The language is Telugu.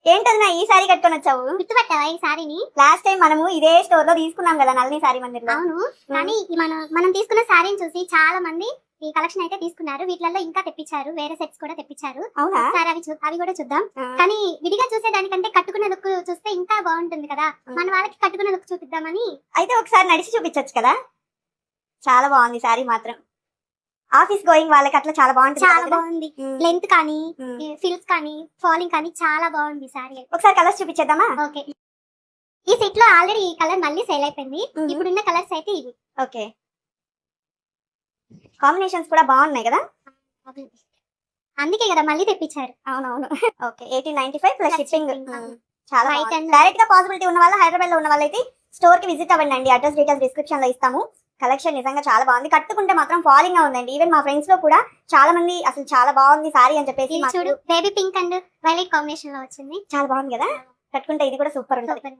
ఏంటది నా ఈ సారీ కట్టుకొని వచ్చావు? గుర్తుపట్టావా ఈ సారీని? లాస్ట్ టైం మనము ఇదే స్టోర్ లో తీసుకున్నాం కదా, నల్ని సారీ మందిర్లో. అవును, కానీ మనం తీసుకున్న సారీని చూసి చాలా మంది ఈ కలెక్షన్ అయితే తీసుకున్నారు. వీటిలలో ఇంకా తెప్పించారు, వేరే సెట్స్ కూడా తెప్పించారు. అవునా? సరే అవి కూడా చూద్దాం. కానీ విడిగా చూసే దానికంటే కట్టుకున్న లుక్ చూస్తే ఇంకా బాగుంటుంది కదా, మన వాళ్ళకి కట్టుకున్న లుక్ చూపిద్దామని. అయితే ఒకసారి నడిచి చూపించచ్చు కదా. చాలా బాగుంది సారీ మాత్రం. ఆఫీస్ గోయింగ్ వాళ్ళకి అట్లా చాలా బాగుంటుంది. చాలా బాగుంది. లెంత్ కానీ ఫిల్స్ కానీ ఫాలింగ్ కానీ చాలా బాగుంది సారీ. ఒకసారి కలర్స్ చూపించేద్దామా? ఓకే, ఈ సెట్ లో ఆల్రెడీ ఈ కలర్ మళ్ళీ సేల్ అయిపోయింది. ఇప్పుడున్న కలర్స్ అయితే ఇవి. ఓకే, కాంబినేషన్స్ కూడా బాగున్నాయి కదా, అందుకే కదా మళ్ళీ తెప్పించారు. అవునవును. Okay, 1895 plus shipping. చాలా White and డైరెక్ట్ గా పాసిబిలిటీ ఉన్న వాళ్ళు, హైదరాబాద్ లో ఉన్న వాళ్ళైతే స్టోర్ కి విజిట్ అవ్వండి అండి. అడ్రస్ డీటెయిల్స్ డిస్క్రిప్షన్ లో ఇస్తాము. కలెక్షన్ నిజంగా చాలా బాగుంది, కట్టుకుంటే మాత్రం ఫాలింగ్ గా ఉందండి. ఈవెన్ మా ఫ్రెండ్స్ లో కూడా చాలా మంది అసలు చాలా బాగుంది సారీ అని చెప్పేసి. చూడు, baby pink and violet combination లో వచ్చింది. చాలా బాగుంది కదా, కట్టుకుంటే ఇది కూడా సూపర్ ఉంటుంది.